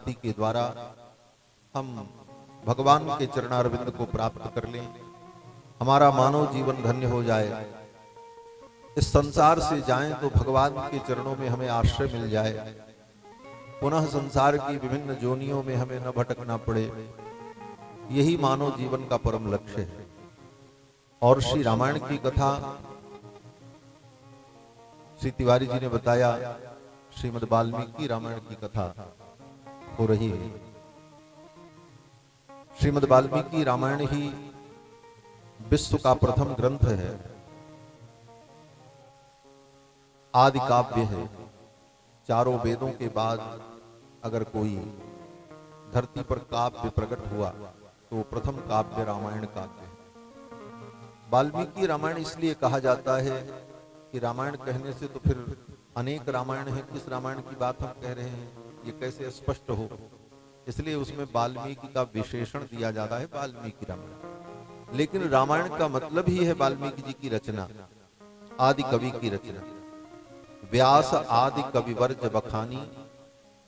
भक्ति के द्वारा हम भगवान के चरणारविंद को प्राप्त कर लें, हमारा मानव जीवन धन्य हो जाए, इस संसार से जाएं तो भगवान के चरणों में हमें आश्रय मिल जाए, पुनः संसार की विभिन्न जोनियों में हमें न भटकना पड़े। यही मानव जीवन का परम लक्ष्य है। और श्री रामायण की कथा श्री तिवारी जी ने बताया, श्रीमद् वाल्मीकि रामायण की कथा हो रही है। श्रीमद् वाल्मीकि रामायण ही विश्व का प्रथम ग्रंथ है, आदि काव्य है। चारों वेदों के बाद अगर कोई धरती पर काव्य प्रकट हुआ तो प्रथम काव्य रामायण काव्य है। वाल्मीकि रामायण इसलिए कहा जाता है कि रामायण कहने से तो फिर अनेक रामायण है, किस रामायण की बात हम कह रहे हैं ये कैसे स्पष्ट हो, इसलिए उसमें वाल्मीकि का विशेषण दिया जाता है, वाल्मीकि रामायण। लेकिन रामायण का मतलब ही है वाल्मीकि जी की रचना, आदि कवि की रचना। व्यास आदि कविवर्ज बखानी,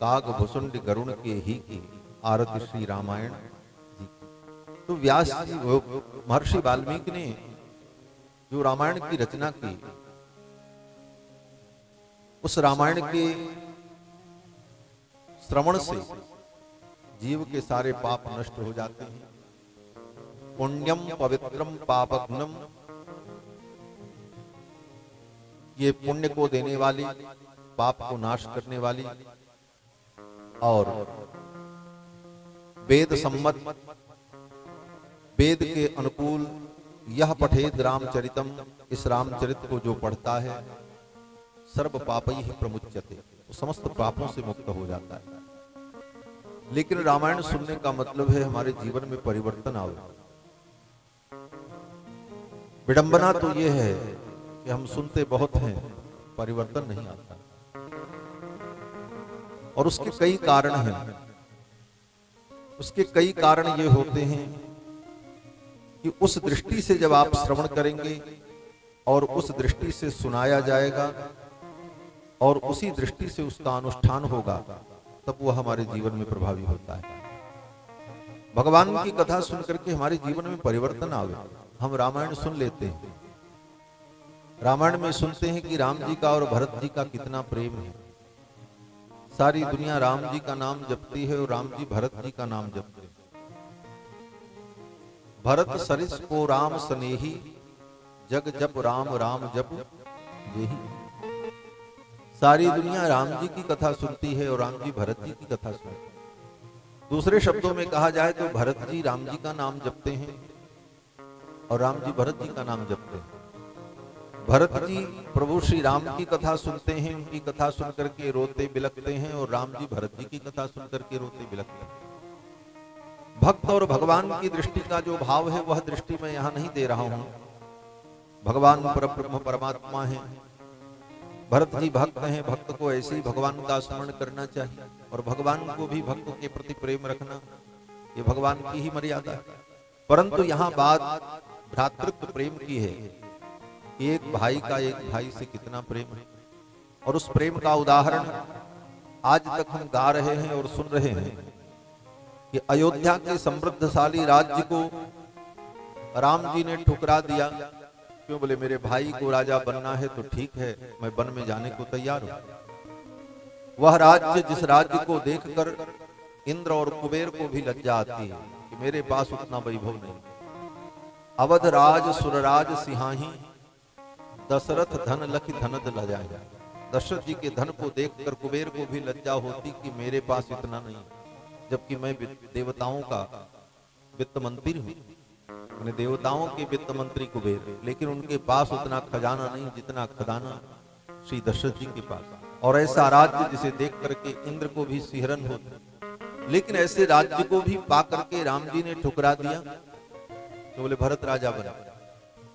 काग भुसुंड गरुण के ही की, आरती श्री रामायण जी की। तो व्यास जी महर्षि वाल्मीकि ने जो रामायण की रचना की, उस रामायण के श्रवण से जीव के सारे पाप नष्ट हो जाते हैं। पुण्यम पवित्रम पापघ्नम, ये पुण्य को देने वाली, पाप को नाश करने वाली और वेद सम्मत, वेद के अनुकूल, यह पठेद रामचरितम, इस रामचरित को जो पढ़ता है, सर्व पापै ही प्रमुच्यते, तो समस्त पापों से मुक्त हो जाता है। लेकिन रामायण सुनने का मतलब है हमारे जीवन में परिवर्तन आवे। विडंबना तो यह है कि हम सुनते बहुत हैं, परिवर्तन नहीं आता, और उसके कई कारण हैं। उसके कई कारण ये होते हैं कि उस दृष्टि से जब आप श्रवण करेंगे और उस दृष्टि से सुनाया जाएगा और उसी दृष्टि से उसका अनुष्ठान होगा, तब वह हमारे जीवन में प्रभावी होता है। भगवान की कथा सुनकर के हमारे जीवन में परिवर्तन आवे। हम रामायण सुन लेते हैं, रामायण में सुनते हैं कि राम जी का और भरत जी का कितना प्रेम है। सारी दुनिया राम जी का नाम जपती है और राम जी भरत जी का नाम जपते हैं। भरत सरिस को राम स्नेही, जग जप राम राम जप यही। सारी दुनिया राम जी की कथा सुनती है और राम जी भरत जी की कथा सुनते हैं। दूसरे शब्दों में कहा जाए तो भरत जी राम जी का नाम जपते हैं और राम जी भरत जी का नाम जपते हैं। भरत जी प्रभु श्री राम की कथा सुनते हैं, उनकी कथा सुनकर के रोते बिलखते हैं, और राम जी भरत जी की कथा सुनकर के रोते बिलखते हैं। भक्त और भगवान की दृष्टि का जो भाव है, वह दृष्टि मैं यहां नहीं दे रहा हूं। भगवान परब्रह्म परमात्मा है, भरत जी भक्त हैं, भक्त को ऐसे ही भगवान का स्मरण करना चाहिए और भगवान को भी भक्त के प्रति प्रेम रखना, ये भगवान की ही मर्यादा है। परंतु यहाँ बात भ्रातृत्व प्रेम की है। एक भाई का एक भाई से कितना प्रेम है, और उस प्रेम का उदाहरण आज तक हम गा रहे हैं और सुन रहे हैं कि अयोध्या के समृद्धशाली राज्य को राम जी ने ठुकरा दिया। क्यों? बोले मेरे भाई को राजा बनना है तो ठीक है, मैं वन में जाने को तैयार हूं। वह राज्य, जिस राज्य को देखकर इंद्र और कुबेर को भी लज्जा आती है कि मेरे पास उतना वैभव नहीं। अवध राज सुरराज सिंहाही, दशरथ धन लखि धनद लजाए। दशरथ जी के धन को देखकर कुबेर को भी लज्जा होती कि मेरे पास इतना नहीं, जबकि मैं देवताओं का वित्त मंत्री हूं। मैंने देवताओं के वित्त मंत्री कुबेर, लेकिन उनके पास उतना खजाना नहीं जितना खजाना श्री दशरथ जी के पास। और ऐसा राज्य जिसे देख करके इंद्र को भी सिहरन होती, लेकिन ऐसे राज्य को भी पा करके राम जी ने ठुकरा दिया। तो बोले भरत राजा बने।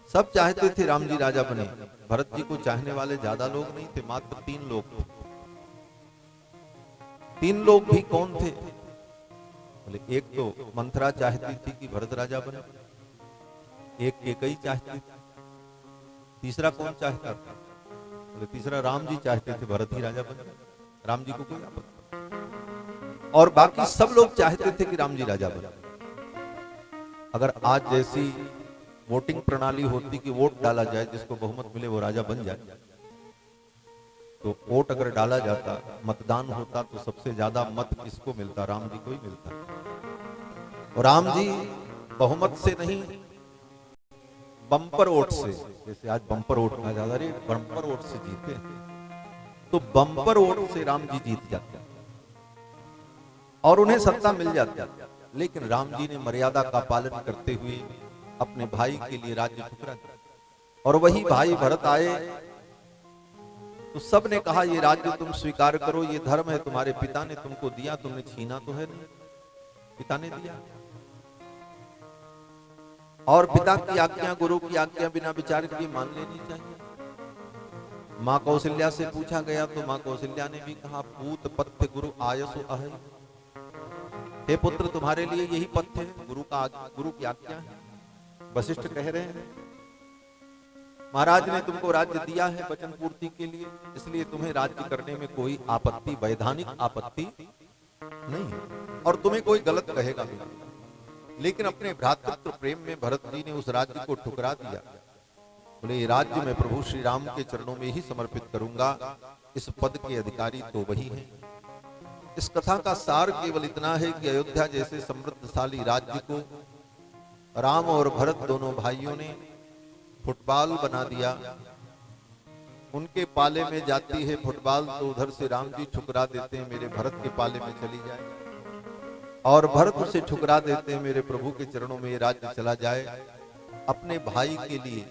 सब चाहते थे राम जी राजा बने, भरत जी को चाहने वाले ज्यादा लोग नहीं थे, मात्र 3 लोग थे। 3 लोग भी कौन थे? बोले एक तो मंथरा चाहती थी कि भरत राजा बने, एक केकई चाहती थी, तीसरा कौन चाहता था? बोले तीसरा राम जी चाहते थे भरत ही राजा बने, राम जी को कोई आपत्ति। और बाकी सब लोग चाहते थे कि राम जी राजा बने। अगर आज जैसी वोटिंग प्रणाली होती कि वोट डाला जाए, जिसको बहुमत मिले वो राजा बन जाए, तो वोट अगर डाला जाता, मतदान होता, तो सबसे ज्यादा मत किसको मिलता? राम जी को ही मिलता। और राम जी बहुमत से नहीं, बम्पर वोट से, जैसे आज बम्पर वोट कहा जाता है, बम्पर वोट से जीते, तो बम्पर वोट से राम जी जीत जाते और उन्हें सत्ता मिल जाती। लेकिन राम जी ने मर्यादा का पालन करते हुए अपने भाई के लिए राज्य ठुकरा दिया। और वही भाई भरत आए तो सब ने कहा ये राज्य तुम स्वीकार करो, ये धर्म है, तुम्हारे पिता ने तुमको दिया, तुमने छीना तो है नहीं, पिता ने दिया। और पिता की आज्ञा, गुरु की आज्ञा बिना विचार किए मान लेनी चाहिए। मां कौशल्या से पूछा गया तो मां कौशल्या ने भी कहा, पूत पथ्य गुरु आयसु अहै। हे पुत्र, तुम्हारे लिए यही पथ्य है, गुरु की आज्ञा है। वशिष्ठ कह रहे हैं महाराज ने तुमको राज्य दिया है वचन पूर्ति के लिए, इसलिए तुम्हें राज्य करने में कोई आपत्ति, वैधानिक आपत्ति नहीं है, और तुम्हें कोई गलत कहेगा भी नहीं। लेकिन अपने भ्रातृत्व प्रेम में भरत जी ने उस राज्य को ठुकरा दिया। बोले ये राज्य मैं प्रभु श्री राम के चरणों में ही समर्पित करूंगा, इस पद के अधिकारी तो वही हैं। इस कथा का सार केवल इतना है कि अयोध्या जैसे समृद्धशाली राज्य को राम और भरत दोनों भाइयों ने फुटबॉल बना दिया। उनके पाले में जाती है फुटबॉल तो उधर से राम जी ठुकरा देते हैं, मेरे भरत के पाले में चली जाए, और भरत उसे ठुकरा देते हैं, मेरे प्रभु के चरणों में ये राज्य चला जाए। अपने भाई के लिए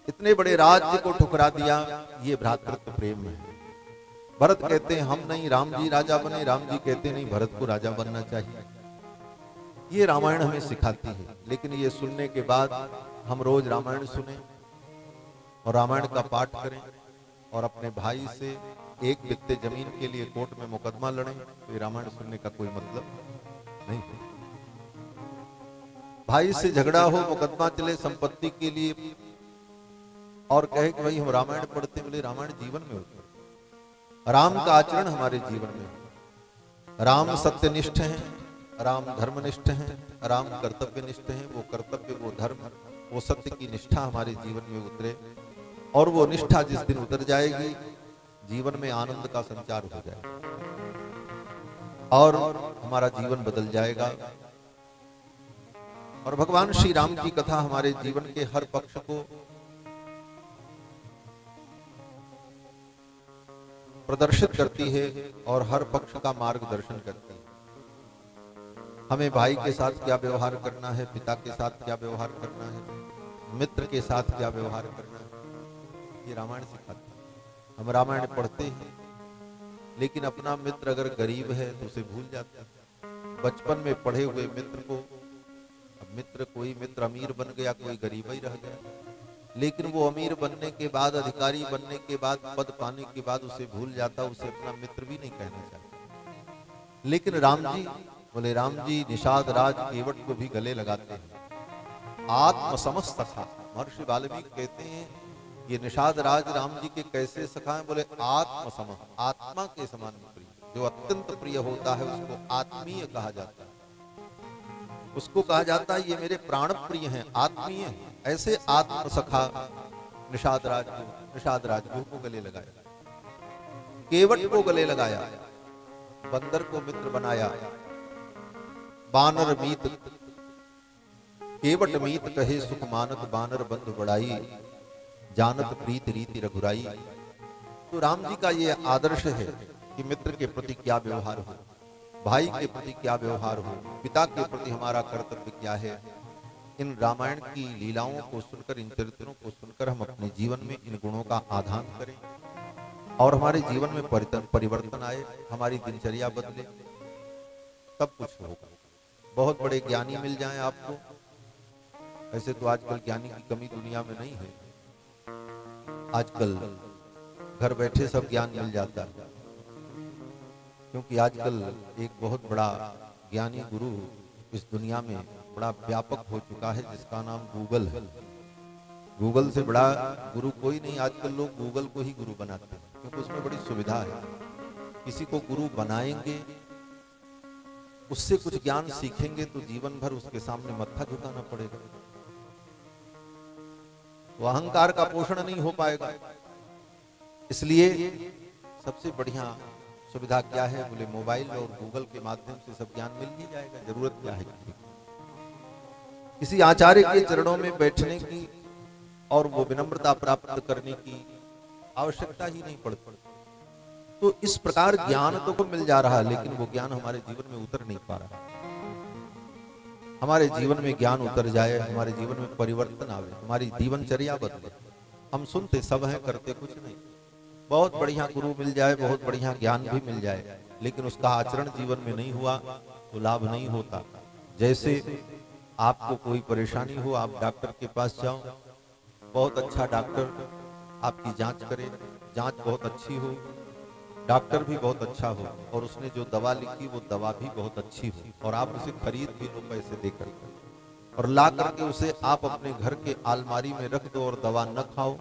इतने बड़े राज्य को ठुकरा दिया, ये भ्रातृत्व प्रेम है। भरत कहते हैं हम नहीं, राम जी राजा बने, राम जी कहते नहीं, भरत को राजा बनना चाहिए। ये रामायण हमें सिखाती है। लेकिन ये सुनने के बाद हम रोज रामायण सुने और रामायण का पाठ करें और अपने भाई से एक बित्ते जमीन के लिए कोर्ट में मुकदमा लड़ें, तो ये रामायण सुनने का कोई मतलब नहीं है। भाई से झगड़ा हो, मुकदमा चले संपत्ति के लिए, और कहे कि भाई हम रामायण पढ़ते, बोले रामायण जीवन में होता है, राम का आचरण हमारे जीवन में हो। राम सत्यनिष्ठ हैं, राम धर्मनिष्ठ हैं, राम कर्तव्यनिष्ठ हैं। वो कर्तव्य, वो धर्म, वो सत्य की निष्ठा हमारे जीवन में उतरे, और वो निष्ठा जिस दिन उतर जाएगी, जीवन में आनंद का संचार हो जाएगा और हमारा जीवन बदल जाएगा। और भगवान श्री राम की कथा हमारे जीवन के हर पक्ष को प्रदर्शित करती है और हर पक्ष का मार्गदर्शन करती है। हमें भाई के साथ क्या व्यवहार करना है, पिता के साथ क्या व्यवहार करना है, मित्र के साथ क्या व्यवहार करना है, ये रामायण सिखाती है। हम रामायण पढ़ते हैं लेकिन अपना मित्र अगर गरीब है तो उसे भूल जाते हैं। बचपन में पढ़े हुए मित्र को, अब मित्र, कोई मित्र अमीर बन गया, कोई गरीब ही रह गया, लेकिन वो अमीर बनने के बाद, अधिकारी बनने के बाद, पद पाने के बाद उसे भूल जाता, उसे अपना मित्र भी नहीं कहना चाहता। लेकिन राम जी, बोले राम जी निषाद राज केवट को भी गले लगाते हैं। आत्म समझ सखा, महर्षि वाल्मीकि कहते हैं ये निषाद राज राम जी के कैसे सखा है? बोले आत्म समझ, आत्मा के समान प्रिय। जो अत्यंत प्रिय होता है उसको आत्मीय कहा जाता है, उसको कहा जाता है ये मेरे प्राण प्रिय हैं, आत्मीय हैं। ऐसे आत्म सखा निषाद राज को गले लगाया, केवट को गले लगाया, बंदर को मित्र बनाया। बानर मीत केवट मीत कहे सुख मानत, बानर बंधु बढ़ाई, जानत प्रीत रीति रघुराई। तो राम जी का ये आदर्श है कि मित्र के प्रति क्या व्यवहार हो, भाई के प्रति क्या व्यवहार हो, पिता के प्रति हमारा कर्तव्य क्या है। इन रामायण की लीलाओं को सुनकर, इन चरित्रों को सुनकर हम अपने जीवन में इन गुणों का आधान करें और हमारे जीवन में परिवर्तन आए, हमारी दिनचर्या बदले, तब कुछ होगा। बहुत बड़े ज्ञानी मिल जाएं आपको, ऐसे तो आजकल ज्ञानी की कमी दुनिया में नहीं है। आजकल घर बैठे सब ज्ञान मिल जाता है, क्योंकि आजकल एक बहुत बड़ा ज्ञानी गुरु इस दुनिया में बड़ा व्यापक हो चुका है, जिसका नाम गूगल है। गूगल से बड़ा गुरु कोई नहीं। आजकल लोग गूगल को ही गुरु बनाते हैं, क्योंकि उसमें बड़ी सुविधा है। किसी को गुरु बनाएंगे उससे कुछ ज्ञान सीखेंगे तो जीवन भर उसके सामने मत्था झुकाना पड़ेगा, तो अहंकार का पोषण नहीं हो पाएगा। इसलिए सबसे बढ़िया सुविधा क्या है? बोले मोबाइल और गूगल के माध्यम से सब ज्ञान मिल ही जाएगा। जरूरत क्या है किसी आचार्य के चरणों में बैठने की और वो विनम्रता प्राप्त करने की आवश्यकता ही नहीं पड़ती। तो इस प्रकार ज्ञान तो मिल जा रहा है, लेकिन वो ज्ञान हमारे जीवन में उतर नहीं पा रहा। हमारे जीवन में ज्ञान उतर जाए, हमारे जीवन में परिवर्तन आवे, हमारी जीवनचर्या बदले। हम सुनते सब हैं, करते कुछ नहीं। बहुत बढ़िया गुरु मिल जाए, बहुत बढ़िया ज्ञान भी मिल जाए, लेकिन उसका आचरण जीवन में नहीं हुआ तो लाभ नहीं होता। जैसे आपको कोई परेशानी हो, आप डॉक्टर के पास जाओ, बहुत अच्छा डॉक्टर आपकी जांच करे, जांच बहुत अच्छी हो, डॉक्टर भी बहुत अच्छा हो, और उसने जो दवा लिखी वो दवा भी बहुत अच्छी हो, और आप उसे खरीद भी लो पैसे देकर, और ला करके उसे आप अपने घर के अलमारी में रख दो और दवा न खाओ,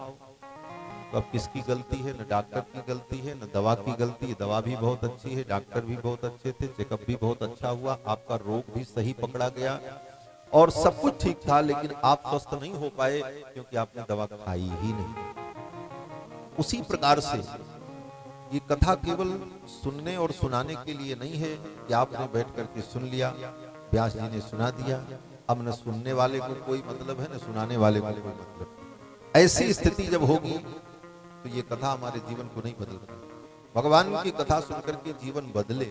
तो अब किसकी गलती है? न डॉक्टर की गलती है, न दवा की गलती है। दवा भी बहुत अच्छी है, डॉक्टर भी बहुत अच्छे थे, चेकअप भी बहुत अच्छा हुआ, आपका रोग भी सही पकड़ा गया और सब कुछ ठीक था, लेकिन आप स्वस्थ नहीं हो पाए क्योंकि आपने दवा खाई ही नहीं। उसी प्रकार से ये कथा केवल सुनने और सुनाने के लिए नहीं है कि आपने बैठ करके सुन लिया, व्यास जी ने सुना दिया, अब न सुनने वाले को कोई मतलब है, न सुनाने वाले को कोई मतलब। ऐसी स्थिति जब होगी तो ये कथा हमारे जीवन को नहीं बदलती। भगवान की कथा सुनकर के जीवन बदले।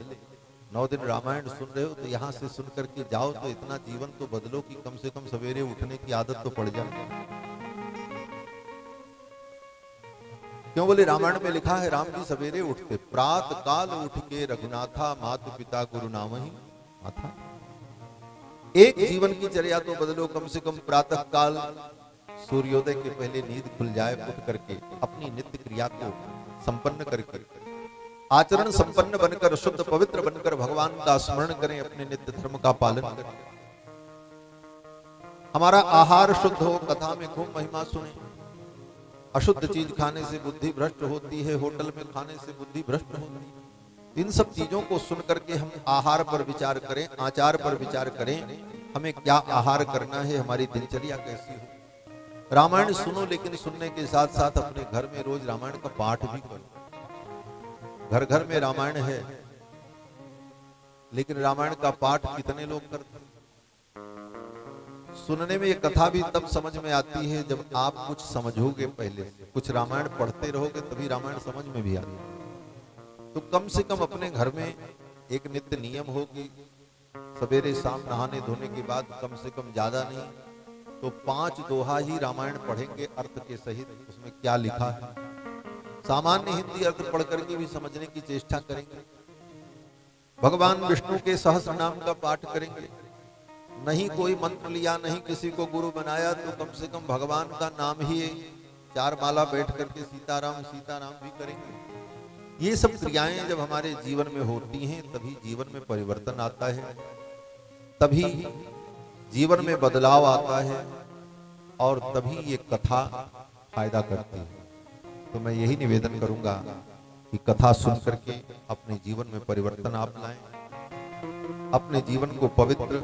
9 दिन रामायण सुन रहे हो तो यहाँ से सुन करके जाओ तो इतना जीवन तो बदलो कि कम से कम सवेरे उठने की आदत तो पड़ जाए। क्यों? बोले रामायण में लिखा है, राम जी सवेरे उठते, प्रात काल उठ के रघुनाथा, मातु पिता गुरु नाम ही माथा। एक जीवन की चर्या तो बदलो, कम से कम प्रातः काल सूर्योदय के पहले नींद खुल जाए, उठ करके अपनी नित्य क्रिया को संपन्न करके आचरण संपन्न बनकर शुद्ध पवित्र बनकर भगवान का स्मरण करें, अपने नित्य धर्म का पालन करें। हमारा आहार शुद्ध हो, कथा में खूब महिमा सुने। अशुद्ध चीज खाने से बुद्धि भ्रष्ट होती है, होटल में खाने से बुद्धि भ्रष्ट होती है। इन सब चीजों को सुन करके हम आहार पर विचार करें, आचार पर विचार करें, हमें क्या आहार करना है, हमारी दिनचर्या कैसी हो। रामायण सुनो, लेकिन सुनने के साथ साथ अपने घर में रोज रामायण का पाठ भी करो। घर घर में रामायण है, लेकिन रामायण का पाठ कितने लोग करते हैं? सुनने में ये कथा भी तब समझ में आती है जब आप कुछ समझोगे, पहले कुछ रामायण पढ़ते रहोगे तभी रामायण समझ में भी आती है। तो कम से कम अपने घर में एक नित्य नियम हो कि सवेरे शाम नहाने धोने के बाद कम से कम ज्यादा नहीं तो 5 दोहा ही रामायण पढ़ेंगे अर्थ के सहित, उसमें क्या लिखा है। सामान्य हिंदी अर्थ पढ़ करके भी समझने की चेष्टा करेंगे। भगवान विष्णु के सहस्र नाम का पाठ करेंगे। नहीं कोई मंत्र लिया, नहीं किसी को गुरु बनाया, तो कम से कम भगवान का नाम ही 4 माला बैठ करके सीताराम सीताराम भी करेंगे। ये सब क्रियाएं जब हमारे जीवन में होती हैं तभी जीवन में परिवर्तन आता है, तभी जीवन में बदलाव आता है, और तभी ये कथा फायदा करती है। तो मैं यही निवेदन करूंगा कि कथा सुन करके अपने जीवन में परिवर्तन आप लाएं, अपने जीवन को पवित्र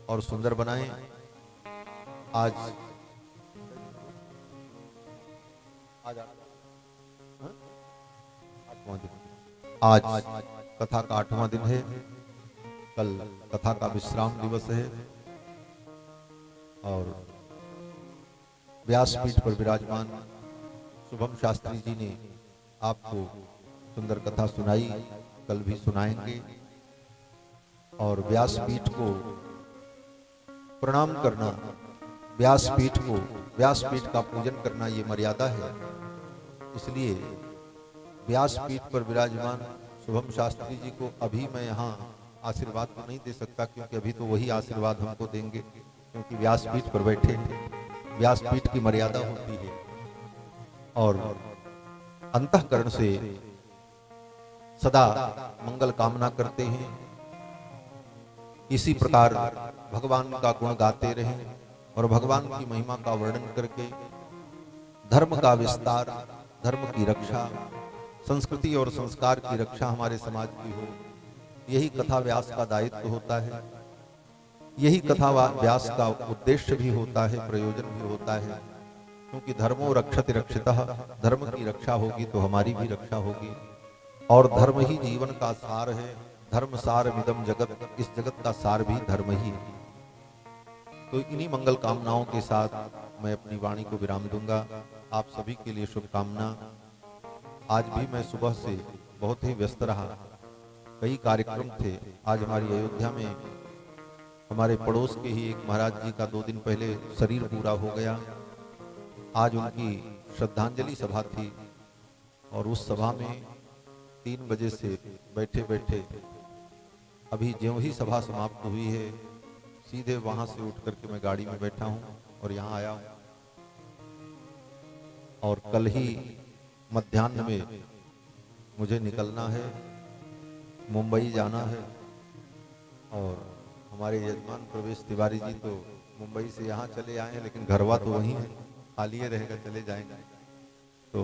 और सुंदर बनाएं। आज कथा का 8वां दिन है, कल कथा का विश्राम दिवस है, और व्यासपीठ पर विराजमान शुभम शास्त्री जी ने आपको सुंदर कथा सुनाई, कल भी सुनाएंगे। और व्यासपीठ को प्रणाम करना, व्यासपीठ का पूजन करना ये मर्यादा है। इसलिए व्यासपीठ पर विराजमान शुभम शास्त्री जी को अभी मैं यहाँ आशीर्वाद तो नहीं दे सकता, क्योंकि अभी तो वही आशीर्वाद हमको देंगे, क्योंकि व्यासपीठ पर बैठे हैं। व्यासपीठ की मर्यादा होती है, और अंतःकरण से सदा मंगल कामना करते हैं। इसी प्रकार भगवान का गुण गाते रहें और भगवान की महिमा का वर्णन करके धर्म का विस्तार, धर्म की रक्षा, संस्कृति और संस्कार की रक्षा हमारे समाज की हो, यही कथा व्यास का दायित्व होता है, यही कथा व्यास का उद्देश्य भी होता है, प्रयोजन भी होता है। क्योंकि धर्मो रक्षति रक्षितः, धर्म की रक्षा होगी तो हमारी भी रक्षा होगी, और धर्म ही जीवन का सार है। धर्म सार मिदम जगत, इस जगत का सार भी धर्म ही है। तो इन्हीं मंगल कामनाओं के साथ मैं अपनी वाणी को विराम दूंगा। आप सभी के लिए शुभकामना। आज भी मैं सुबह से बहुत ही व्यस्त रहा, कई कार्यक्रम थे। आज हमारी अयोध्या में हमारे पड़ोस के ही एक महाराज जी का 2 दिन पहले शरीर पूरा हो गया। आज उनकी श्रद्धांजलि सभा थी, और उस सभा में 3 बजे से बैठे बैठे अभी ज्यों ही सभा समाप्त हुई है, सीधे वहां से उठ करके मैं गाड़ी में बैठा हूं और यहाँ आया हूं। और कल ही मध्याह्न में मुझे निकलना है, मुंबई जाना है। और हमारे यजमान प्रवेश तिवारी जी तो मुंबई से यहाँ चले आए हैं, लेकिन घरवा तो वहीं है, खाली रहेगा, चले जाएंगे। तो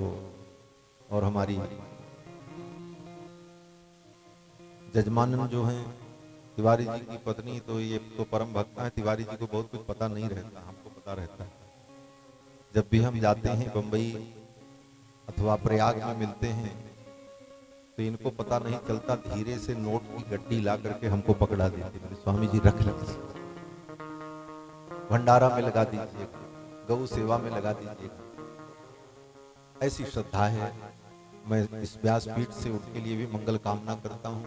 और हमारी जजमानन जो हैं तिवारी जी की पत्नी, तो ये तो परम भक्त हैं। तिवारी जी को बहुत कुछ पता नहीं रहता, हमको पता रहता है। जब भी हम जाते हैं बंबई अथवा प्रयाग में मिलते हैं, तो इनको पता नहीं चलता, धीरे से नोट की गड्डी ला करके हमको पकड़ा देते, मेरे स्वामी जी रख लीजिए, भंडारा में लगा दीजिएगा, गौ सेवा में लगा दीजिएगा। ऐसी श्रद्धा है। मैं इस व्यासपीठ से उनके लिए भी मंगल कामना करता हूँ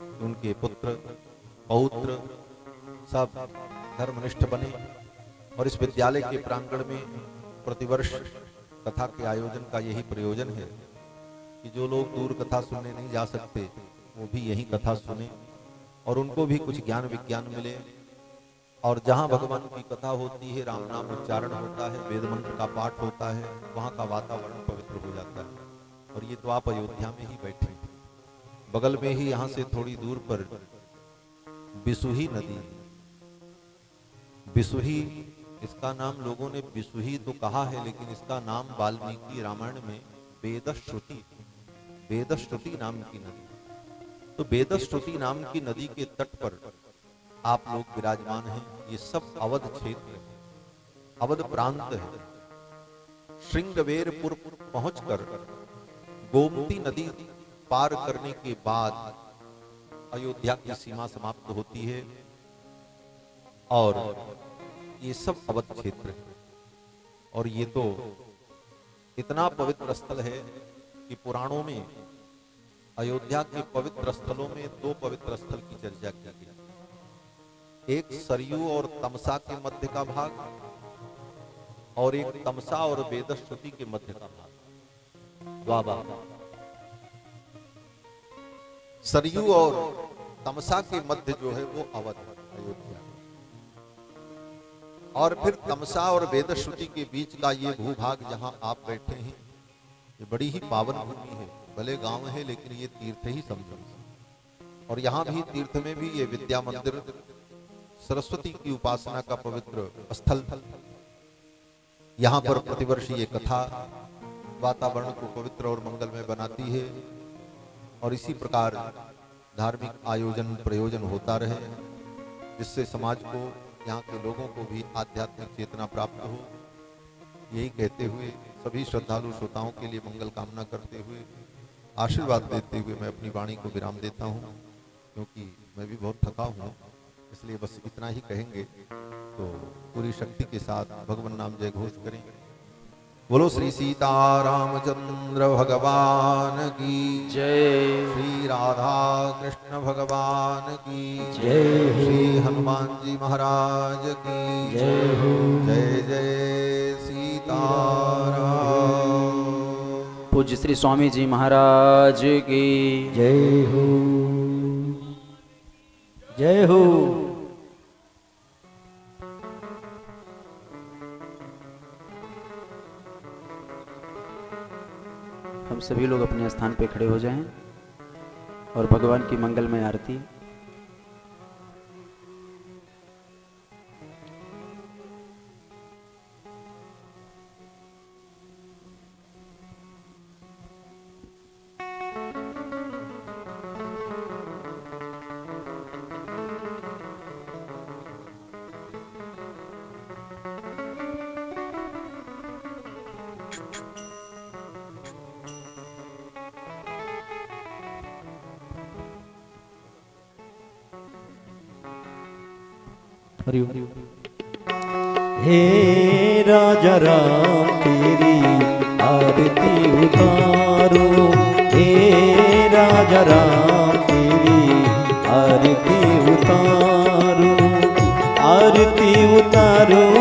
कि उनके पुत्र पौत्र सब धर्मनिष्ठ बने, और इस विद्यालय के प्रांगण में प्रतिवर्ष कथा के आयोजन का यही प्रयोजन है कि जो लोग दूर कथा सुनने नहीं जा सकते वो भी यही कथा सुने, और उनको भी कुछ ज्ञान विज्ञान मिले। और जहाँ भगवान की कथा होती है, राम नाम उच्चारण होता है, वेद मंत्र का पाठ होता है, वहाँ का वातावरण पवित्र हो जाता है। और ये तो आप अयोध्या में ही बैठे हैं, बगल में ही यहाँ से थोड़ी दूर पर बिसुही नदी, बिसुही इसका नाम लोगों ने बिसुही तो कहा है, लेकिन इसका नाम वाल्मीकि रामायण में वेदश्रुति, वेदश्रुति नाम की नदी। तो वेदश्रुति नाम की नदी के तट पर आप लोग विराजमान हैं। ये सब अवध क्षेत्र है, अवध प्रांत है। श्रृंगवेरपुर पहुंचकर गोमती नदी पार करने के बाद अयोध्या की सीमा समाप्त होती है, और ये सब अवध क्षेत्र है। और ये तो इतना पवित्र स्थल है कि पुराणों में अयोध्या के पवित्र स्थलों में 2 पवित्र स्थल की चर्चा की गई। एक सरयू और तमसा के मध्य का भाग, और एक तमसा और वेदश्रुति के मध्य का भाग। द्वाबा सरयू और तमसा के मध्य जो है वो अवध अयोध्या, और फिर तमसा और वेदश्रुति के बीच का ये भूभाग जहां आप बैठे हैं, ये बड़ी ही पावन भूमि है। भले गांव है लेकिन ये तीर्थ ही समझो। और यहाँ भी तीर्थ में भी ये विद्या मंदिर, सरस्वती की उपासना का पवित्र स्थल, यहाँ पर प्रतिवर्ष ये कथा वातावरण को पवित्र और मंगलमय बनाती है। और इसी प्रकार धार्मिक आयोजन प्रयोजन होता रहे, जिससे समाज को, यहाँ के लोगों को भी आध्यात्मिक चेतना प्राप्त हो। यही कहते हुए सभी श्रद्धालु श्रोताओं के लिए मंगल कामना करते हुए, आशीर्वाद देते हुए मैं अपनी वाणी को विराम देता हूँ, क्योंकि मैं भी बहुत थका हूँ। इसलिए बस इतना ही कहेंगे। तो पूरी शक्ति के साथ भगवान नाम जय घोष करें। बोलो श्री सीतारामचंद्र भगवान की जय, श्री राधा कृष्ण भगवान की जय, श्री हनुमान जी महाराज की जय हो। जय जय सीताराम। पूज्य श्री स्वामी जी महाराज की जय हो, जय हो। हम सभी लोग अपने स्थान पे खड़े हो जाएं और भगवान की मंगलमय आरती। हरि ओम। हे राजा राम तेरी आरती उतारो, हे राजा राम तेरी आरती उतारो, आरती उतारो